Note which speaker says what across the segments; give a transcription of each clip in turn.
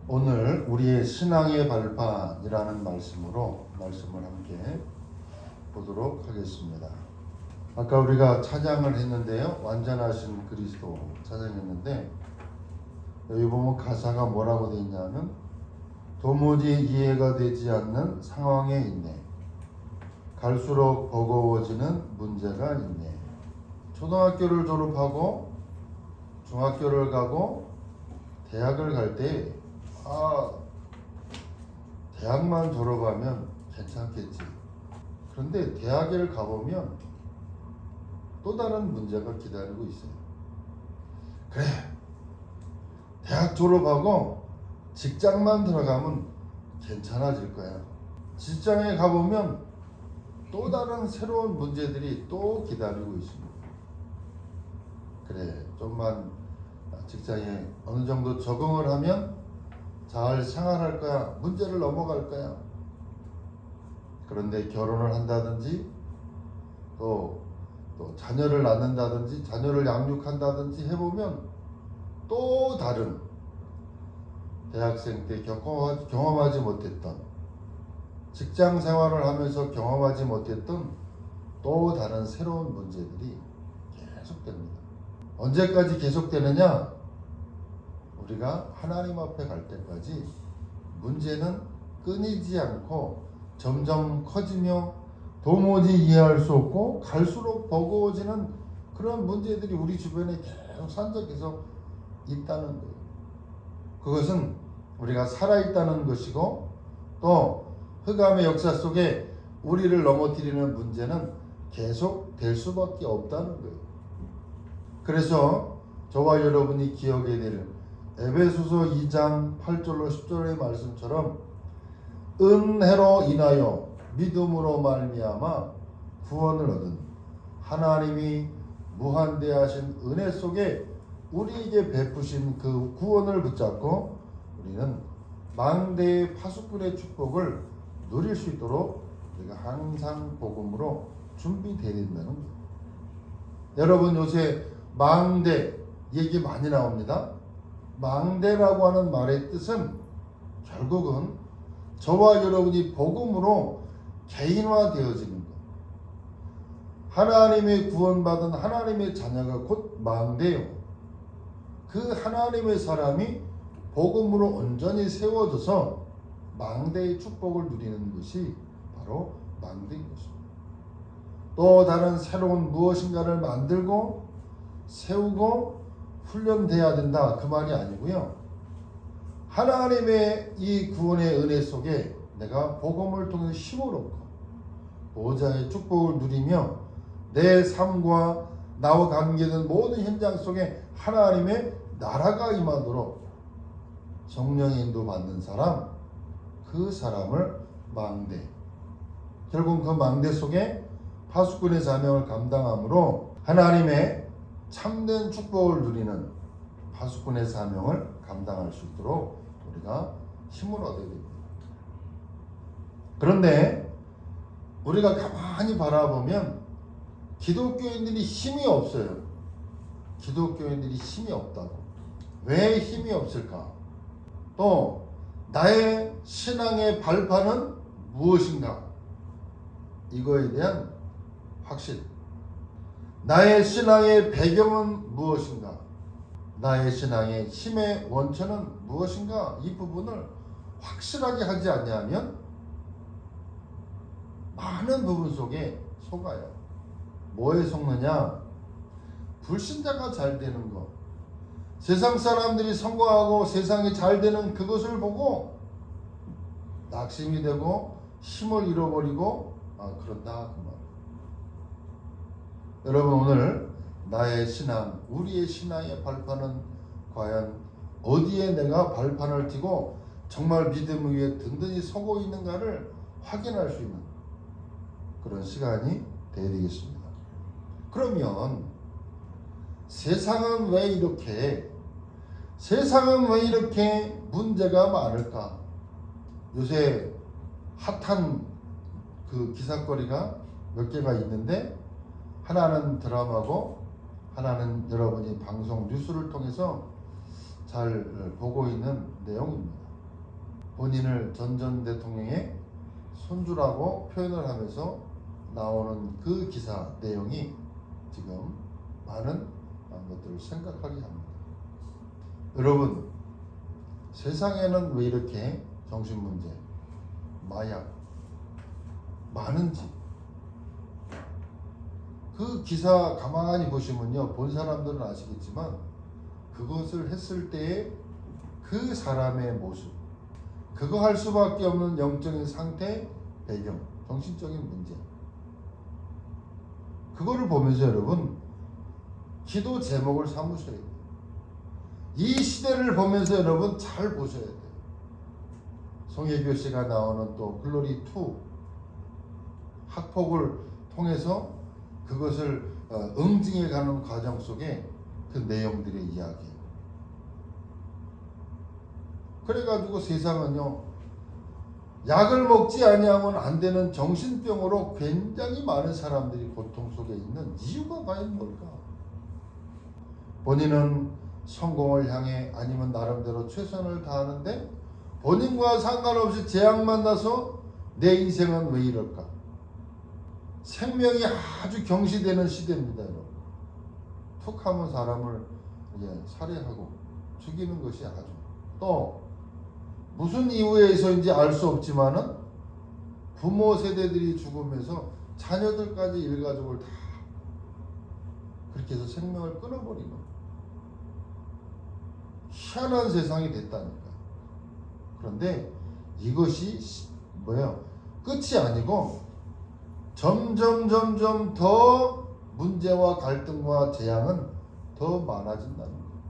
Speaker 1: 오늘 우리의 신앙의 발판이라는 말씀으로 말씀을 함께 보도록 하겠습니다. 아까 우리가 찬양을 했는데요. 완전하신 그리스도 찬양했는데 여기 보면 가사가 뭐라고 되어 있냐면 도무지 이해가 되지 않는 상황에 있네. 갈수록 버거워지는 문제가 있네. 초등학교를 졸업하고 중학교를 가고 대학을 갈 때 대학만 졸업하면 괜찮겠지. 그런데 대학을 가보면 또 다른 문제가 기다리고 있어요. 그래, 대학 졸업하고 직장만 들어가면 괜찮아질 거야. 직장에 가보면 또 다른 새로운 문제들이 또 기다리고 있습니다. 그래, 좀만 직장에 어느 정도 적응을 하면 잘 생활할 거야. 문제를 넘어갈 거야. 그런데 결혼을 한다든지 또 자녀를 낳는다든지 자녀를 양육한다든지 해보면 또 다른 대학생 때 경험하지 못했던 직장 생활을 하면서 경험하지 못했던 또 다른 새로운 문제들이 계속됩니다. 언제까지 계속되느냐? 우리가 하나님 앞에 갈 때까지 문제는 끊이지 않고 점점 커지며 도무지 이해할 수 없고 갈수록 버거워지는 그런 문제들이 우리 주변에 계속 산적해서 있다는 거예요. 그것은 우리가 살아있다는 것이고 또 흑암의 역사 속에 우리를 넘어뜨리는 문제는 계속 될 수밖에 없다는 거예요. 그래서 저와 여러분이 기억해야 될 에베소서 2장 8절로 10절의 말씀처럼 은혜로 인하여 믿음으로 말미암아 구원을 얻은 하나님이 무한대하신 은혜 속에 우리에게 베푸신 그 구원을 붙잡고 우리는 망대의 파수꾼의 축복을 누릴 수 있도록 우리가 항상 복음으로 준비되어야 된다는 거예요. 여러분 요새 망대 얘기 많이 나옵니다. 망대라고 하는 말의 뜻은 결국은 저와 여러분이 복음으로 개인화되어지는 것. 하나님의 구원받은 하나님의 자녀가 곧 망대요. 그 하나님의 사람이 복음으로 온전히 세워져서 망대의 축복을 누리는 것이 바로 망대인 것입니다. 또 다른 새로운 무엇인가를 만들고 세우고 훈련돼야 된다 그 말이 아니고요. 하나님의 이 구원의 은혜 속에 내가 복음을 통해서 힘을 얻고 보좌의 축복을 누리며 내 삶과 나와 관계된 모든 현장 속에 하나님의 나라가 임하도록 성령의 인도받는 사람, 그 사람을 망대, 결국 그 망대 속에 파수꾼의 사명을 감당함으로 하나님의 참된 축복을 누리는 파수꾼의 사명을 감당할 수 있도록 우리가 힘을 얻어야 됩니다. 그런데 우리가 가만히 바라보면 기독교인들이 힘이 없어요. 기독교인들이 힘이 없다고. 왜 힘이 없을까? 또 나의 신앙의 발판은 무엇인가? 이거에 대한 확신. 나의 신앙의 배경은 무엇인가? 나의 신앙의 힘의 원천은 무엇인가? 이 부분을 확실하게 하지 않냐면 많은 부분 속에 속아요. 뭐에 속느냐? 불신자가 잘 되는 것. 세상 사람들이 성공하고 세상이 잘 되는 그것을 보고 낙심이 되고 힘을 잃어버리고 그런다 그 말. 여러분 오늘 나의 신앙, 우리의 신앙의 발판은 과연 어디에 내가 발판을 띄고 정말 믿음 위에 든든히 서고 있는가를 확인할 수 있는 그런 시간이 되어야 되겠습니다. 그러면 세상은 왜 이렇게 문제가 많을까? 요새 핫한 그 기사거리가 몇 개가 있는데 하나는 드라마고 여러분이 방송 뉴스를 통해서 잘 보고 있는 내용입니다. 본인을 전 대통령의 손주라고 표현을 하면서 나오는 그 기사 내용이 지금 많은 것들을 생각하게 합니다. 여러분, 세상에는 왜 이렇게 정신문제, 마약 많은지 그 기사 가만히 보시면요, 본 사람들은 아시겠지만 그것을 했을 때의 그 사람의 모습, 그거 할 수밖에 없는 영적인 상태, 배경, 정신적인 문제, 그거를 보면서 여러분 기도 제목을 삼으셔야 돼요. 이 시대를 보면서 여러분 잘 보셔야 돼요. 송혜교 씨가 나오는 또 글로리 2 학폭을 통해서 그것을 응징해 가는 과정 속에 그 내용들의 이야기. 그래가지고 세상은요, 약을 먹지 아니하면 안 되는 정신병으로 굉장히 많은 사람들이 고통 속에 있는 이유가 과연 뭘까? 본인은 성공을 향해 아니면 나름대로 최선을 다하는데 본인과 상관없이 재앙 만나서 내 인생은 왜 이럴까? 생명이 아주 경시되는 시대입니다, 여러분. 툭 하면 사람을 살해하고 죽이는 것이 아주, 또 무슨 이유에서인지 알 수 없지만은 부모 세대들이 죽으면서 자녀들까지 일가족을 다 그렇게 해서 생명을 끊어버리는 희한한 세상이 됐다니까. 그런데 이것이 끝이 아니고 점점 더 문제와 갈등과 재앙은 더 많아진다는 거예요.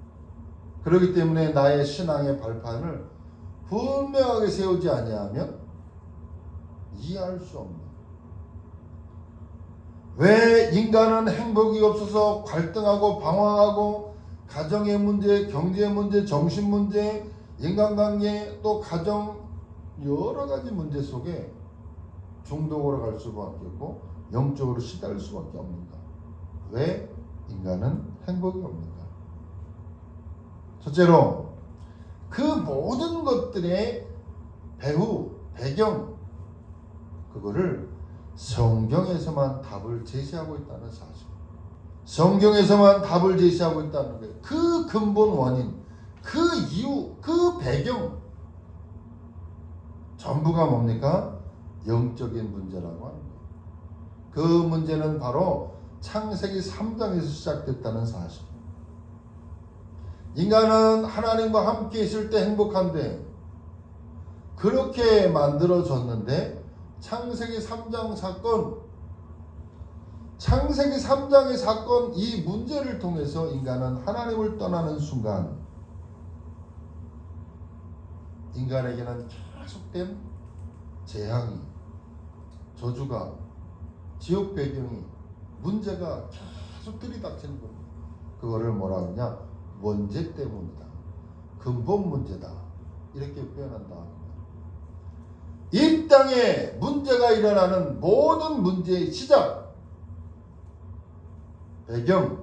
Speaker 1: 그렇기 때문에 나의 신앙의 발판을 분명하게 세우지 아니하면 이해할 수 없는, 왜 인간은 행복이 없어서 갈등하고 방황하고 가정의 문제, 경제 문제, 정신 문제, 인간관계, 또 가정 여러 가지 문제 속에 중독으로 갈 수밖에 없고 영적으로 시달릴 수밖에 없는가? 왜 인간은 행복이 없는가? 첫째로 그 모든 것들의 배경, 그거를 성경에서만 답을 제시하고 있다는 사실. 성경에서만 답을 제시하고 있다는 거예요. 그 근본 원인, 그 이유, 그 배경, 전부가 뭡니까? 영적인 문제라고 하는 거예요. 그 문제는 바로 창세기 3장에서 시작됐다는 사실. 인간은 하나님과 함께 있을 때 행복한데 그렇게 만들어졌는데 창세기 3장 사건, 창세기 3장의 사건, 이 문제를 통해서 인간은 하나님을 떠나는 순간 인간에게는 계속된 재앙이, 저주가, 지옥 배경이, 문제가 계속 들이닥치는 겁니다. 그거를 뭐라 그러냐? 원죄 때문이다. 근본 문제다. 이렇게 표현한다. 이 땅에 문제가 일어나는 모든 문제의 시작, 배경,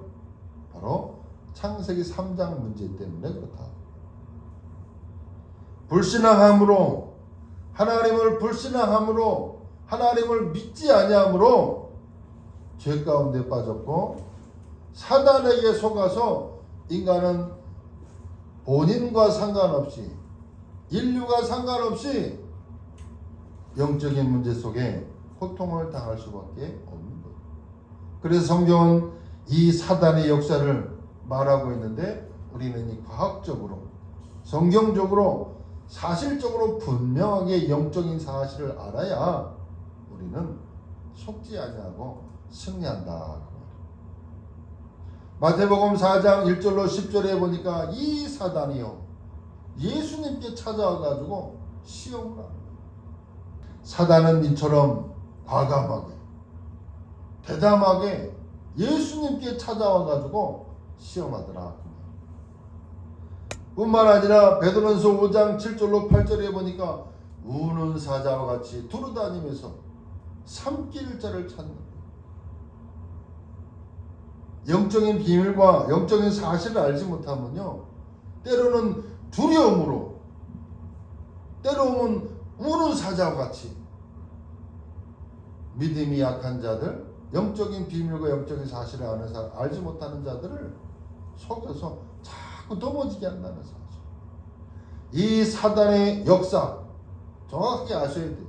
Speaker 1: 바로 창세기 3장 문제 때문에 그렇다. 불신앙함으로, 하나님을 불신앙함으로, 하나님을 믿지 아니함으로 죄 가운데 빠졌고 사단에게 속아서 인간은 본인과 상관없이, 인류가 상관없이 영적인 문제 속에 고통을 당할 수밖에 없는 거예요. 그래서 성경은 이 사단의 역사를 말하고 있는데 우리는 이 과학적으로, 성경적으로, 사실적으로 분명하게 영적인 사실을 알아야 우리는 속지 아니하고 승리한다. 마태복음 4장 1절로 10절에 보니까 이 사단이요, 예수님께 찾아와가지고 시험을 합니다. 사단은 이처럼 과감하게, 대담하게 예수님께 찾아와가지고 시험하더라. 뿐만 아니라 베드로전서 5장 7절로 8절에 보니까 우는 사자와 같이 두루다니면서 삼킬 자를 찾는, 영적인 비밀과 영적인 사실을 알지 못하면요, 때로는 두려움으로 때로는 우는 사자와 같이 믿음이 약한 자들, 영적인 비밀과 영적인 사실을 아는 사람, 알지 못하는 자들을 속여서 자꾸 넘어지게 한다는 사실. 이 사단의 역사 정확하게 아셔야 돼요.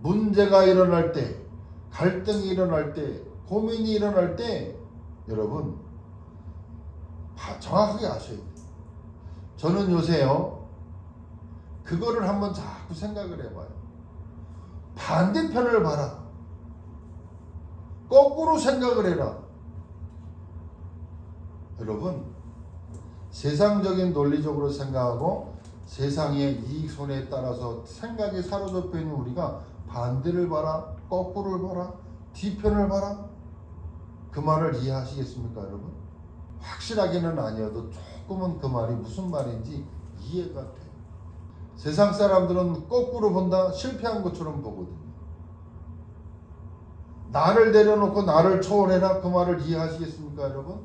Speaker 1: 문제가 일어날 때, 갈등이 일어날 때, 고민이 일어날 때 여러분 정확하게 아셔야 돼요. 저는 요새요 그거를 한번 자꾸 생각을 해봐요. 반대편을 봐라. 거꾸로 생각을 해라. 여러분 세상적인 논리적으로 생각하고 세상의 이익손해에 따라서 생각에 사로잡혀 있는 우리가 반대를 봐라, 거꾸로를 봐라, 뒤편을 봐라. 그 말을 이해하시겠습니까 여러분? 확실하게는 아니어도 조금은 그 말이 무슨 말인지 이해가 돼요. 세상 사람들은 거꾸로 본다, 실패한 것처럼 보거든요. 나를 내려놓고 나를 초월해라, 그 말을 이해하시겠습니까 여러분?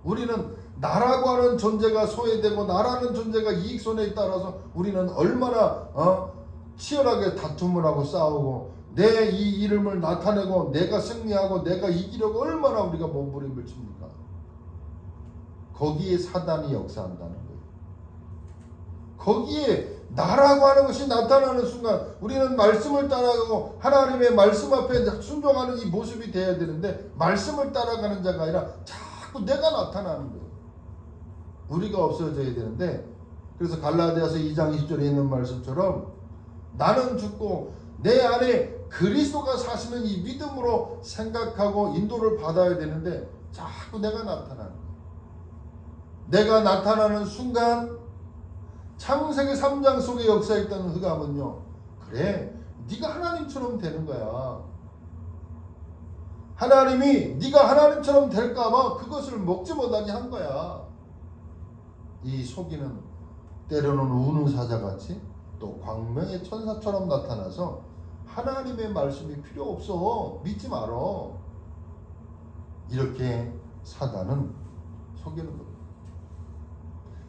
Speaker 1: 우리는 나라고 하는 존재가 소외되고 나라는 존재가 이익손해에 따라서 우리는 얼마나 치열하게 다툼을 하고 싸우고 내 이 이름을 나타내고 내가 승리하고 내가 이기려고 얼마나 우리가 몸부림을 칩니까? 거기에 사단이 역사한다는 거예요. 거기에 나라고 하는 것이 나타나는 순간 우리는 말씀을 따라가고 하나님의 말씀 앞에 순종하는 이 모습이 되어야 되는데 말씀을 따라가는 자가 아니라 자꾸 내가 나타나는 거예요. 우리가 없어져야 되는데 그래서 갈라디아서 2장 20절에 있는 말씀처럼 나는 죽고 내 안에 그리스도가 사시는 이 믿음으로 생각하고 인도를 받아야 되는데 자꾸 내가 나타나는 거예요. 내가 나타나는 순간 창세기 3장 속에 역사했던 흑암은요, 그래 네가 하나님처럼 되는 거야. 하나님이 네가 하나님처럼 될까봐 그것을 먹지 못하게 한 거야. 이 속이는 때로는 우는 사자같이 또 광명의 천사처럼 나타나서 하나님의 말씀이 필요 없어, 믿지 말어, 이렇게 사단은 속이는 겁니다.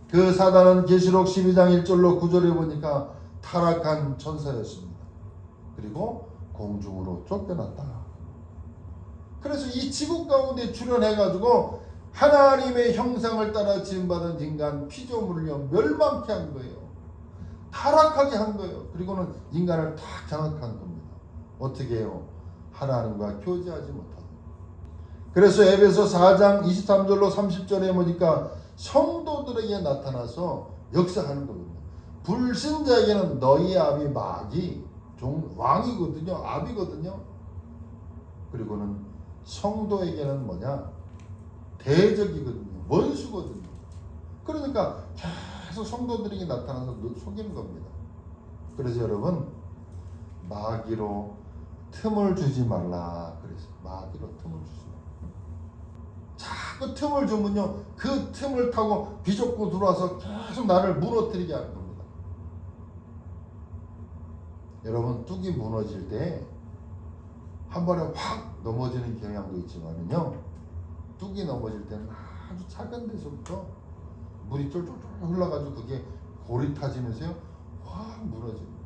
Speaker 1: 그 사단은 계시록 12장 1절로 9절에 보니까 타락한 천사였습니다. 그리고 공중으로 쫓겨났다. 그래서 이 지구 가운데 출현해가지고 하나님의 형상을 따라 지음받은 인간 피조물을 멸망케 한 거예요. 타락하게 한 거예요. 그리고는 인간을 딱 장악한 겁니다. 어떻게 해요? 하나님과 교제하지 못하고. 그래서 에베소 4장 23절로 30절에 보니까 성도들에게 나타나서 역사하는 거거든요. 불신자에게는 너희 아비 마귀 왕이거든요. 아비거든요. 그리고는 성도에게는 뭐냐? 대적이거든요. 원수거든요. 그러니까 계속 성도들에게 나타나서 속이는 겁니다. 그래서 여러분 마귀로 틈을 주지 말라 그랬어요. 마귀로 틈을 주지 말라. 자꾸 틈을 주면요 그 틈을 타고 비좁고 들어와서 계속 나를 무너뜨리게 하는 겁니다. 여러분 뚝이 무너질 때 한 번에 확 넘어지는 경향도 있지만은요 뚝이 넘어질 때는 아주 작은 데서부터 물이 쫄쫄쫄 흘러가지고 그게 골이 타지면서요 확 무너집니다.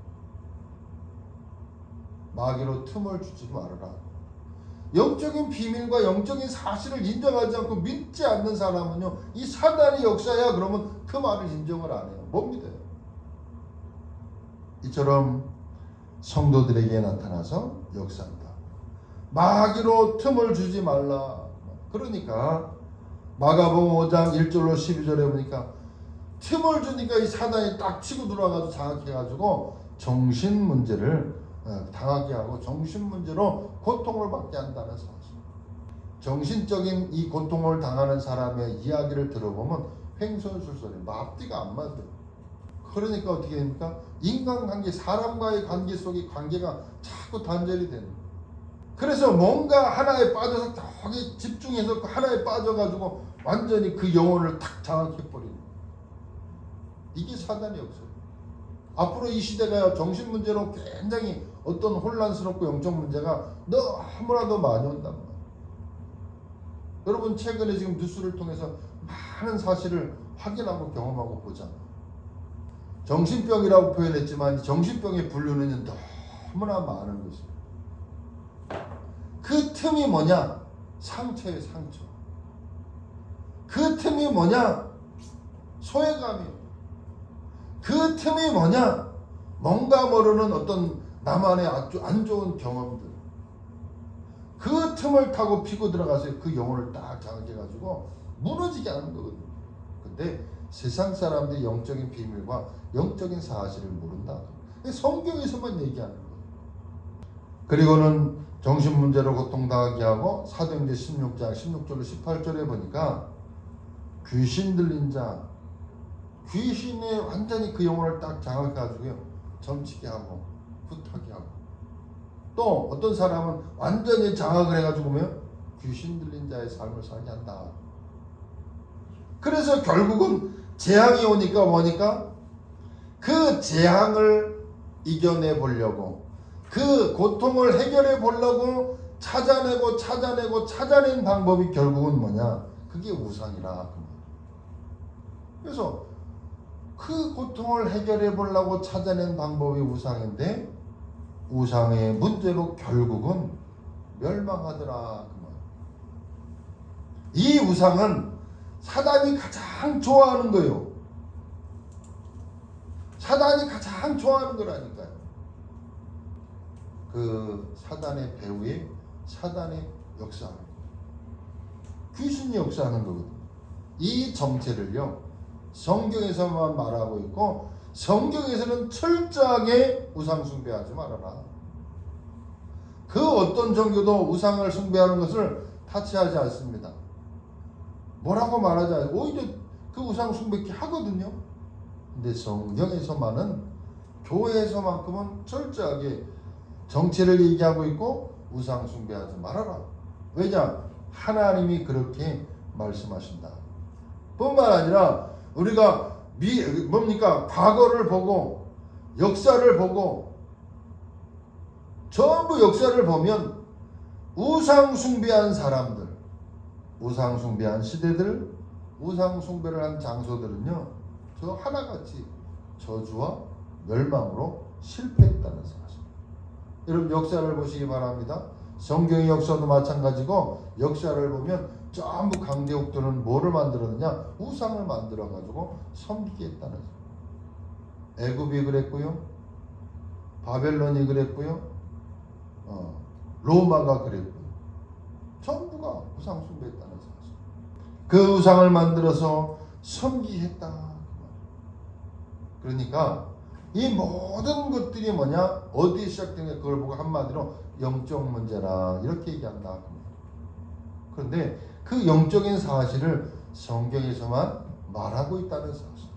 Speaker 1: 마귀로 틈을 주지 말아라. 영적인 비밀과 영적인 사실을 인정하지 않고 믿지 않는 사람은요 이 사단의 역사야 그러면 그 말을 인정을 안 해요. 못 믿어요. 이처럼 성도들에게 나타나서 역사한다. 마귀로 틈을 주지 말라. 그러니까 마가복음 5장 1절로 12절에 보니까 틈을 주니까 이 사단이 딱 치고 들어와가지고 장악해가지고 정신 문제를 당하게 하고 정신 문제로 고통을 받게 한다는 사실. 정신적인 이 고통을 당하는 사람의 이야기를 들어보면 횡설수설해. 앞뒤가 안 맞아요. 그러니까 어떻게 됩니까? 인간관계, 사람과의 관계 속의 관계가 자꾸 단절이 되는 거예요. 그래서 뭔가 하나에 빠져서 거기 집중해서 하나에 빠져가지고 완전히 그 영혼을 탁 장악해버리는 거예요. 이게 사단의 역사예요. 앞으로 이 시대가 정신 문제로 굉장히 어떤 혼란스럽고 영적 문제가 너무나도 많이 온단 말이에요. 여러분 최근에 지금 뉴스를 통해서 많은 사실을 확인하고 경험하고 보잖아요. 정신병이라고 표현했지만 정신병의 분류는 너무나 많은 것입니다. 그 틈이 뭐냐? 상처의 상처. 그 틈이 뭐냐? 소외감이에요. 그 틈이 뭐냐? 뭔가 모르는 어떤 나만의 아주 안 좋은 경험들. 그 틈을 타고 피고 들어가서 그 영혼을 딱 장악해가지고 무너지게 하는 거거든요. 근데 세상 사람들이 영적인 비밀과 영적인 사실을 모른다. 성경에서만 얘기하는 거예요. 그리고는 정신문제로 고통당하게 하고 사도행전 16장 16절로 18절에 보니까 귀신 들린 자, 귀신에 완전히 그 영혼을 딱 장악해가지고요, 점치게 하고 굿하게 하고, 또 어떤 사람은 완전히 장악을 해가지고 보면 귀신 들린 자의 삶을 살게 한다. 그래서 결국은 재앙이 오니까 뭐니까 그 재앙을 이겨내 보려고, 그 고통을 해결해 보려고 찾아낸 방법이 결국은 뭐냐? 그게 우상이라. 그래서 그 고통을 해결해 보려고 찾아낸 방법이 우상인데, 우상의 문제로 결국은 멸망하더라. 이 우상은 사단이 가장 좋아하는 거예요. 사단이 가장 좋아하는 거라니까요. 그 사단의 배후에 사단의 역사하는 거예요. 귀신이 역사하는 거거든요. 이 정체를요, 성경에서만 말하고 있고, 성경에서는 철저하게 우상 숭배하지 말아라. 그 어떤 종교도 우상을 숭배하는 것을 타치하지 않습니다. 뭐라고 말하지 않아요. 오히려 그 우상 숭배케 하거든요. 근데 성경에서만은, 교회에서만큼은 철저하게 정체를 얘기하고 있고 우상 숭배하지 말아라. 왜냐? 하나님이 그렇게 말씀하신다. 뿐만 아니라 우리가 과거를 보고 역사를 보고 전부 역사를 보면 우상 숭배한 사람들, 우상 숭배한 시대들, 우상 숭배를 한 장소들은요, 저 하나같이 저주와 멸망으로 실패했다는 사실. 여러분 역사를 보시기 바랍니다. 성경의 역사도 마찬가지고, 역사를 보면 전부 강대국들은 뭐를 만들었느냐? 우상을 만들어가지고 섬기게 했다는 거예요. 애굽이 그랬고요, 바벨론이 그랬고요, 로마가 그랬고요. 전부가 우상 숭배했다는 사실. 그 우상을 만들어서 섬기했다. 그러니까 이 모든 것들이 뭐냐? 어디에 시작되냐? 그걸 보고 한마디로 영적 문제라 이렇게 얘기한다. 그런데 그 영적인 사실을 성경에서만 말하고 있다는 사실.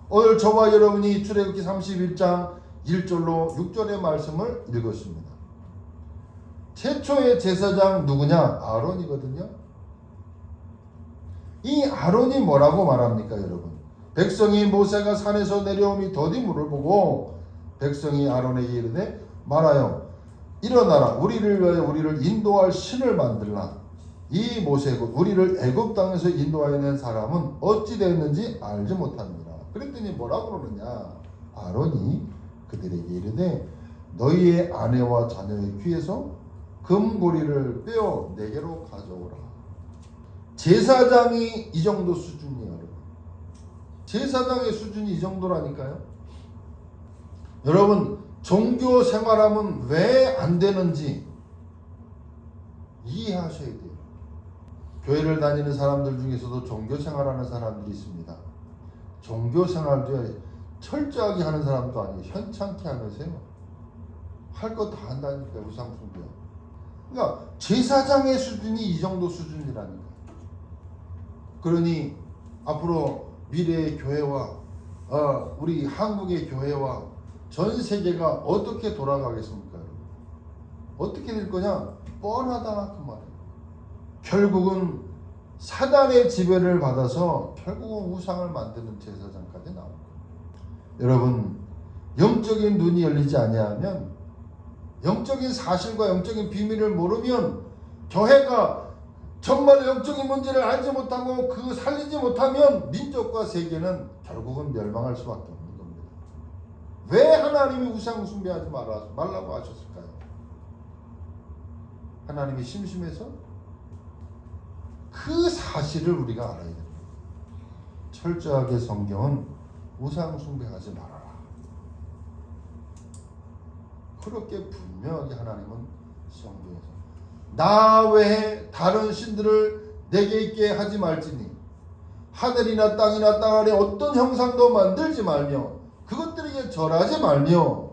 Speaker 1: 오늘 저와 여러분이 출애굽기 31장 1절로 6절의 말씀을 읽었습니다. 최초의 제사장 누구냐? 아론이거든요. 이 아론이 뭐라고 말합니까, 여러분? 백성이 모세가 산에서 내려오니 더디 물을 보고 백성이 아론에게 이르되 말하여 일어나라, 우리를 위하여 우리를 인도할 신을 만들라. 이 모세 곧 우리를 애굽 땅에서 인도하여 낸 사람은 어찌 되었는지 알지 못하느니라. 그랬더니 뭐라고 그러느냐? 아론이 그들에게 이르되 너희의 아내와 자녀의 귀에서 금고리를 빼어 내게로 가져오라. 제사장이 이 정도 수준이에요, 여러분. 제사장의 수준이 이 정도라니까요. 여러분, 종교 생활하면 왜 안 되는지 이해하셔야 돼요. 교회를 다니는 사람들 중에서도 종교 생활하는 사람들이 있습니다. 종교 생활도 철저하게 하는 사람도 아니에요. 현찮게 하면서요, 할 거 다 한다니까, 우상숭배. 그러니까 제사장의 수준이 이 정도 수준이라니까. 그러니 앞으로 미래의 교회와 우리 한국의 교회와 전 세계가 어떻게 돌아가겠습니까, 여러분? 어떻게 될 거냐? 뻔하다, 그 말이에요. 결국은 사단의 지배를 받아서 결국은 우상을 만드는 제사장까지 나올 거예요. 여러분, 영적인 눈이 열리지 아니하면, 영적인 사실과 영적인 비밀을 모르면, 교회가 정말 영적인 문제를 알지 못하고 그 살리지 못하면 민족과 세계는 결국은 멸망할 수밖에 없는 겁니다. 왜 하나님이 우상 숭배하지 말라고 하셨을까요? 하나님이 심심해서? 그 사실을 우리가 알아야 됩니다. 철저하게 성경은 우상 숭배하지 말아라. 그렇게 분명하게 하나님은 성경에서 나 외에 다른 신들을 내게 있게 하지 말지니 하늘이나 땅이나 땅 아래 어떤 형상도 만들지 말며 그것들에게 절하지 말며.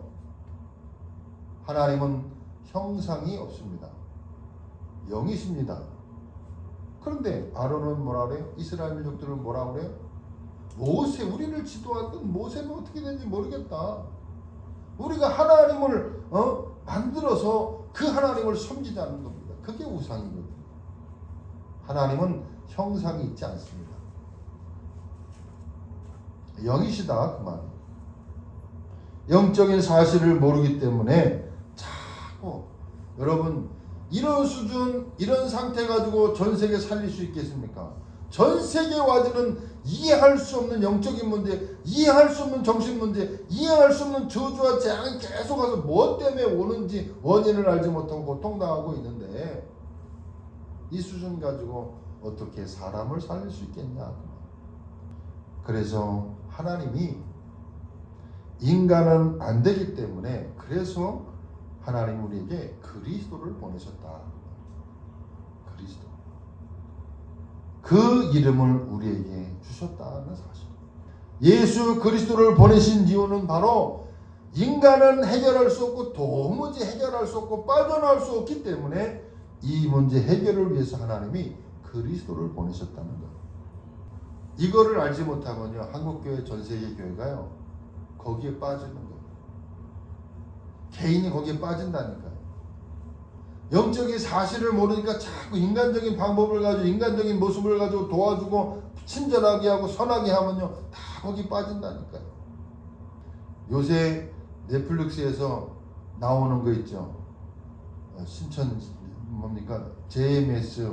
Speaker 1: 하나님은 형상이 없습니다. 영이십니다. 그런데 아론은 뭐라 그래요? 이스라엘 민족들은 뭐라 그래요? 모세, 우리를 지도하던 모세는 어떻게 되는지 모르겠다. 우리가 하나님을 만들어서 그 하나님을 섬기자는 겁니다. 그게 우상이거든요. 하나님은 형상이 있지 않습니다. 영이시다 그 말이에요. 영적인 사실을 모르기 때문에 자꾸 여러분 이런 수준 이런 상태 가지고 전 세계 살릴 수 있겠습니까? 전 세계 와지는 이해할 수 없는 영적인 문제, 이해할 수 없는 정신 문제, 이해할 수 없는 저주와 재앙이 계속 와서 뭐 때문에 오는지 원인을 알지 못하고 고통당하고 있는데 이 수준 가지고 어떻게 사람을 살릴 수 있겠냐. 그래서 하나님이 인간은 안 되기 때문에 그래서 하나님 우리에게 그리스도를 보내셨다. 그리스도. 그 이름을 우리에게 주셨다는 사실. 예수 그리스도를 보내신 이유는 바로 인간은 해결할 수 없고 도무지 해결할 수 없고 빠져나올 수 없기 때문에 이 문제 해결을 위해서 하나님이 그리스도를 보내셨다는 거예요. 이거를 알지 못하면요 한국교회 전세계 교회가요 거기에 빠지는 거예요. 개인이 거기에 빠진다니까요. 영적인 사실을 모르니까 자꾸 인간적인 방법을 가지고 인간적인 모습을 가지고 도와주고 친절하게 하고 선하게 하면요 다 거기 빠진다니까요. 요새 넷플릭스에서 나오는 거 있죠. 신천 뭡니까 JMS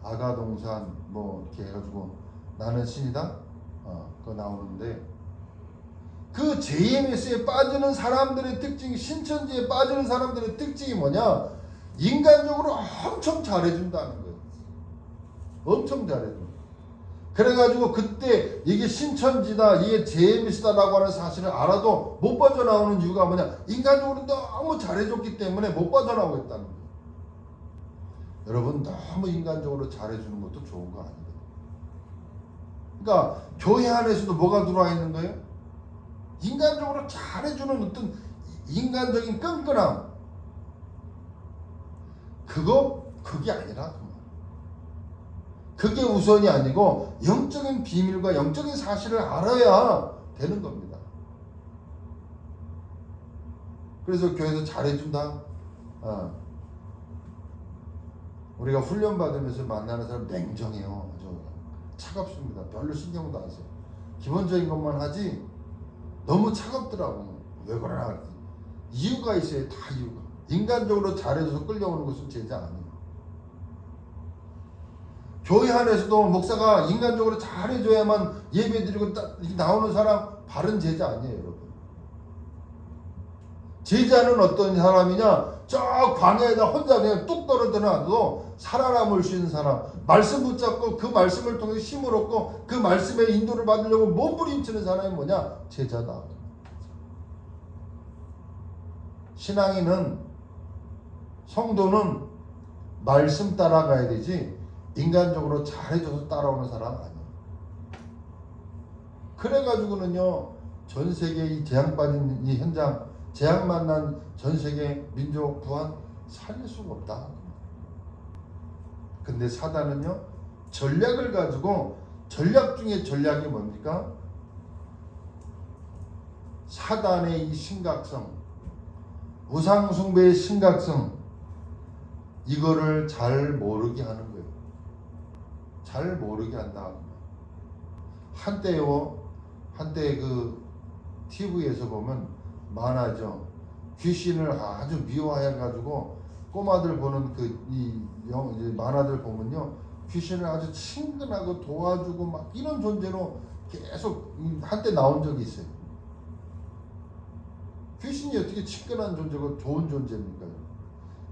Speaker 1: 아가동산 뭐 이렇게 해가지고 나는 신이다 그거 나오는데 그 JMS에 빠지는 사람들의 특징이 신천지에 빠지는 사람들의 특징이 뭐냐? 인간적으로 엄청 잘해준다는 거예요. 엄청 잘해줘. 그래가지고 그때 이게 신천지다 이게 JMS다라고 하는 사실을 알아도 못 빠져나오는 이유가 뭐냐? 인간적으로 너무 잘해줬기 때문에 못 빠져나오고 있다는 거예요. 여러분 너무 인간적으로 잘해주는 것도 좋은 거 아니에요. 그러니까 교회 안에서도 뭐가 들어와 있는 거예요? 인간적으로 잘해주는 어떤 인간적인 끈끈함 그게 아니라 그게 우선이 아니고 영적인 비밀과 영적인 사실을 알아야 되는 겁니다. 그래서 교회에서 잘해준다. 우리가 훈련 받으면서 만나는 사람 냉정해요. 아주 차갑습니다. 별로 신경도 안 써요. 기본적인 것만 하지 너무 차갑더라고. 왜 그러나 이유가 있어요. 다 이유가. 인간적으로 잘해줘서 끌려오는 것은 제자 아니에요. 교회 안에서도 목사가 인간적으로 잘해줘야만 예배드리고 나오는 사람 바른 제자 아니에요, 여러분. 제자는 어떤 사람이냐? 저 광야에다 혼자 그냥 뚝 떨어져 놔도 살아남을 수 있는 사람, 말씀 붙잡고 그 말씀을 통해 힘을 얻고 그 말씀의 인도를 받으려고 몸부림치는 사람이 뭐냐? 제자다. 신앙인은 성도는 말씀 따라가야 되지 인간적으로 잘해줘서 따라오는 사람 아니에요. 그래가지고는요 전 세계 이 재앙 빠진 이 현장 재앙 만난 전 세계 민족 구한 살릴 수가 없다. 근데 사단은요 전략을 가지고 전략 중에 전략이 뭡니까? 사단의 이 심각성, 우상숭배의 심각성 이거를 잘 모르게 하는 거예요. 잘 모르게 한다. 한때 그 TV에서 보면 만화죠. 귀신을 아주 미워해가지고 꼬마들 보는 만화들 보면요. 귀신을 아주 친근하고 도와주고 막 이런 존재로 계속 한때 나온 적이 있어요. 귀신이 어떻게 친근한 존재고 좋은 존재입니까?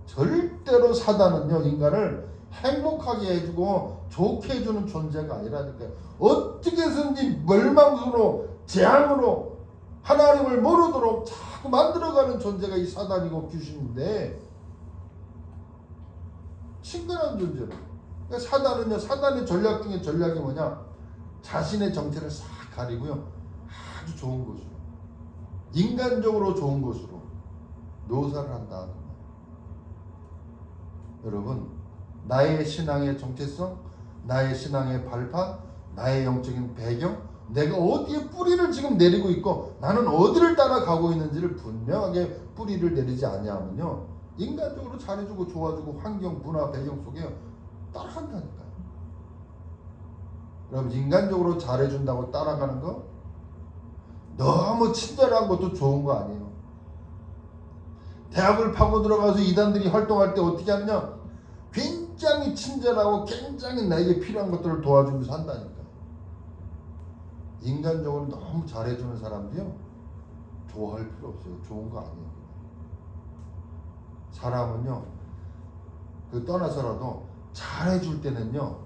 Speaker 1: 절대로 사단은요, 인간을 행복하게 해주고 좋게 해주는 존재가 아니라니까요. 어떻게 해서든지 멸망으로, 재앙으로 하나님을 모르도록 자꾸 만들어가는 존재가 이 사단이고 귀신인데, 친근한 존재로. 그러니까 사단은요, 사단의 전략 중에 전략이 뭐냐? 자신의 정체를 싹 가리고요, 아주 좋은 곳으로, 인간적으로 좋은 곳으로 묘사를 한다. 여러분, 나의 신앙의 정체성, 나의 신앙의 발판, 나의 영적인 배경, 내가 어디에 뿌리를 지금 내리고 있고 나는 어디를 따라가고 있는지를 분명하게 뿌리를 내리지 아니하면요, 인간적으로 잘해주고 좋아주고 환경, 문화, 배경 속에 따라간다니까요. 여러분, 인간적으로 잘해준다고 따라가는 거 너무 친절한 것도 좋은 거 아니에요. 대학을 파고 들어가서 이단들이 활동할 때 어떻게 하느냐, 굉장히 친절하고 굉장히 나에게 필요한 것들을 도와주면서 한다니까. 인간적으로 너무 잘해주는 사람도요, 좋아할 필요 없어요. 좋은 거 아니에요. 사람은요, 떠나서라도 잘해줄 때는요,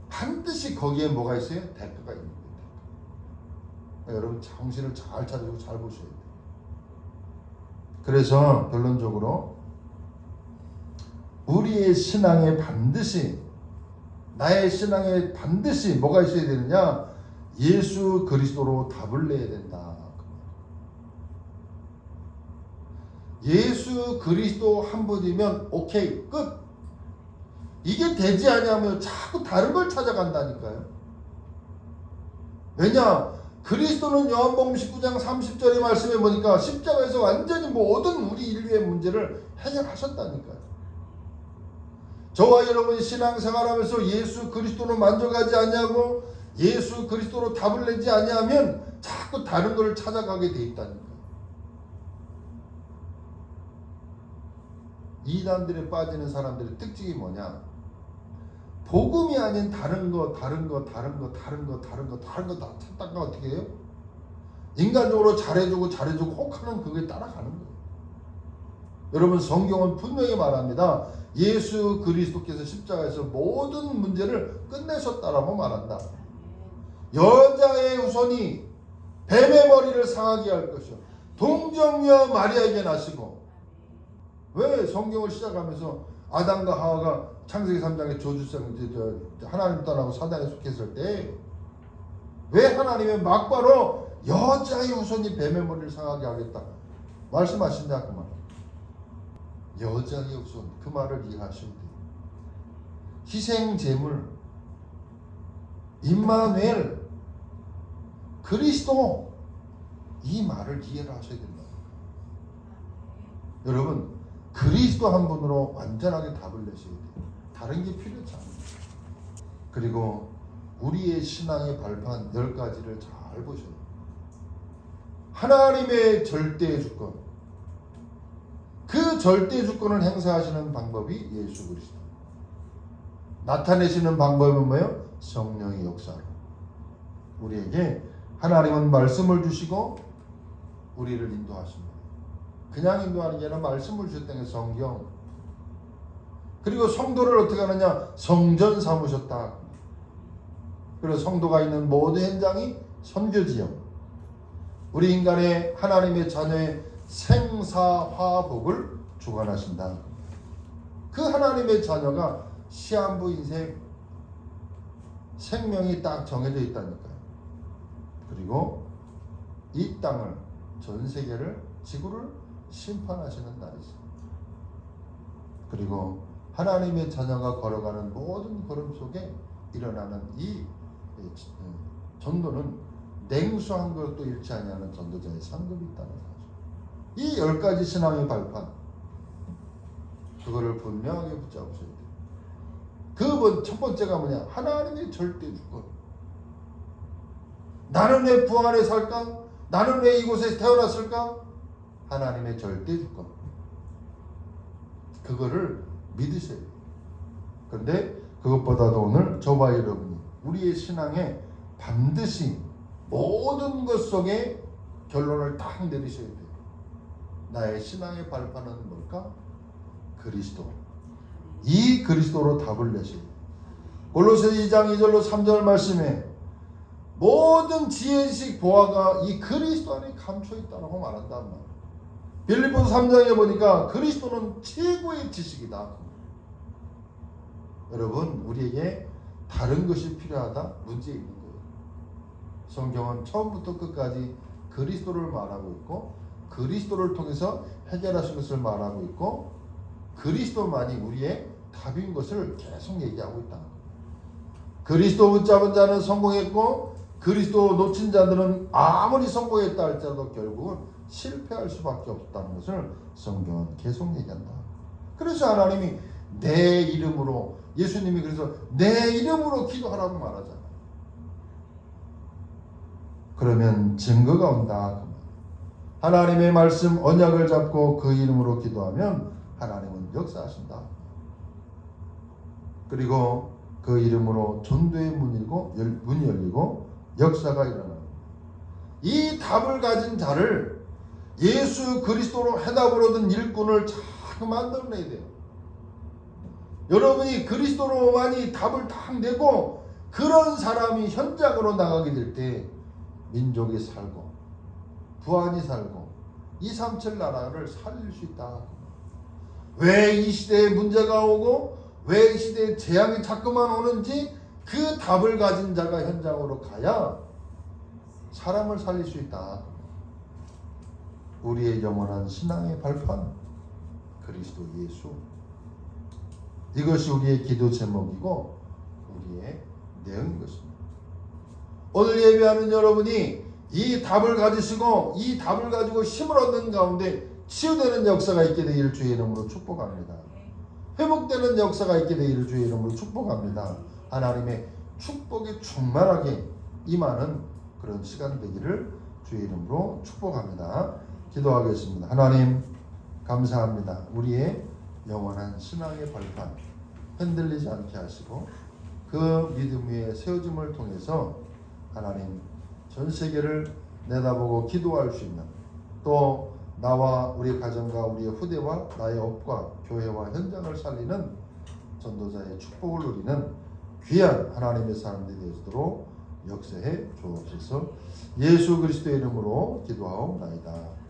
Speaker 1: 반드시 거기에 뭐가 있어요? 대가가 있는 거예요. 그러니까 여러분, 정신을 잘 차리고 잘 보셔야 돼요. 그래서 결론적으로 우리의 신앙에 반드시, 나의 신앙에 반드시 뭐가 있어야 되느냐? 예수 그리스도로 답을 내야 된다. 예수 그리스도 한 분이면 오케이, 끝. 이게 되지 않으면 자꾸 다른 걸 찾아간다니까요. 왜냐? 그리스도는 요한복음 19장 30절의 말씀에 보니까 십자가에서 완전히 모든 우리 인류의 문제를 해결하셨다니까요. 저와 여러분이 신앙생활하면서 예수 그리스도로 만족하지 아니하고 예수 그리스도로 답을 내지 아니하면 자꾸 다른 것을 찾아가게 돼 있다니까요. 이단들에 빠지는 사람들의 특징이 뭐냐? 복음이 아닌 다른 거 다 찾다가 어떻게 해요? 인간적으로 잘해주고 혹하는 그게 따라가는 거예요. 여러분, 성경은 분명히 말합니다. 예수 그리스도께서 십자가에서 모든 문제를 끝내셨다라고 말한다. 여자의 후손이 뱀의 머리를 상하게 할 것이요, 동정녀 마리아에게 나시고. 왜 성경을 시작하면서 아담과 하와가 창세기 3장에 저주성, 하나님 떠나고 사단에 속했을 때 왜 하나님의 막바로 여자의 후손이 뱀의 머리를 상하게 하겠다 말씀하신다 그 말. 여자의 후손, 그 말을 이해하시면 돼요. 희생 제물, 임마누엘, 그리스도, 이 말을 이해를 하셔야 된다. 여러분, 그리스도 한 분으로 완전하게 답을 내셔야 돼요. 다른 게 필요하지 않아요. 그리고 우리의 신앙의 발판 10가지를 잘 보셔야 돼요. 하나님의 절대 주권, 그 절대 주권을 행사하시는 방법이 예수 그리스도. 나타내시는 방법은 뭐예요? 성령의 역사로. 우리에게 하나님은 말씀을 주시고 우리를 인도하십니다. 그냥 인도하는 게 아니라 말씀을 주셨다는 게 성경. 그리고 성도를 어떻게 하느냐? 성전 삼으셨다. 그리고 성도가 있는 모든 현장이 선교지역. 우리 인간의 하나님의 자녀의 생사화복을 주관하신다. 그 하나님의 자녀가 시한부 인생 생명이 딱 정해져 있다니까요. 그리고 이 땅을, 전 세계를, 지구를 심판하시는 날이죠. 그리고 하나님의 자녀가 걸어가는 모든 걸음 속에 일어나는 이 전도는 냉수한 것도 잃지 아니하는 전도자의 상급이 있다는 사실. 이 10가지 신앙의 발판, 그거를 분명하게 붙잡으셔야 돼요. 그 첫 번째가 뭐냐? 하나님의 절대 주권. 나는 왜 부안에 살까? 나는 왜 이곳에 태어났을까? 하나님의 절대 주권. 그거를 믿으셔야 돼요. 그런데 그것보다도 오늘 저와 여러분이 우리의 신앙에 반드시 모든 것 속에 결론을 딱 내리셔야 돼요. 나의 신앙의 발판은 뭘까? 그리스도. 이 그리스도로 답을 내시. 골로새 2장 2절로 3절 말씀에 모든 지혜식 보화가 이 그리스도 안에 감춰 있다고 말한단 말이에요. 빌립보서 3장에 보니까 그리스도는 최고의 지식이다. 여러분, 우리에게 다른 것이 필요하다? 문제 있는 거예요. 성경은 처음부터 끝까지 그리스도를 말하고 있고 그리스도를 통해서 해결하신 것을 말하고 있고 그리스도만이 우리의 답인 것을 계속 얘기하고 있다. 그리스도 붙잡은 자는 성공했고 그리스도 놓친 자들은 아무리 성공했다 할지라도 결국은 실패할 수밖에 없다는 것을 성경은 계속 얘기한다. 그래서 하나님이 내 이름으로, 예수님이 그래서 내 이름으로 기도하라고 말하잖아. 그러면 증거가 온다. 하나님의 말씀 언약을 잡고 그 이름으로 기도하면 하나님은 역사하신다. 그리고 그 이름으로 전도의 문이 열리고 역사가 일어납니다. 이 답을 가진 자를 예수 그리스도로 해답을 얻은 일꾼을 잘 만들어내야 돼요. 여러분이 그리스도로만이 답을 딱 내고 그런 사람이 현장으로 나가게 될 때 민족이 살고 부안이 살고 237 나라를 살릴 수 있다. 왜 이 시대에 문제가 오고 왜 이 시대에 재앙이 자꾸만 오는지 그 답을 가진 자가 현장으로 가야 사람을 살릴 수 있다. 우리의 영원한 신앙의 발판 그리스도 예수. 이것이 우리의 기도 제목이고 우리의 내용인 것입니다. 오늘 예배하는 여러분이 이 답을 가지시고 이 답을 가지고 힘을 얻는 가운데 치유되는 역사가 있게 되기를 주의 이름으로 축복합니다. 회복되는 역사가 있게 되기를 주의 이름으로 축복합니다. 하나님의 축복이 충만하게 임하는 그런 시간 되기를 주의 이름으로 축복합니다. 기도하겠습니다. 하나님 감사합니다. 우리의 영원한 신앙의 발판 흔들리지 않게 하시고 그 믿음 위에 세워짐을 통해서 하나님 전 세계를 내다보고 기도할 수 있는, 또 나와 우리 가정과 우리의 후대와 나의 업과 교회와 현장을 살리는 전도자의 축복을 누리는 귀한 하나님의 사람들이 되도록 역사해 주옵소서. 예수 그리스도의 이름으로 기도하옵나이다.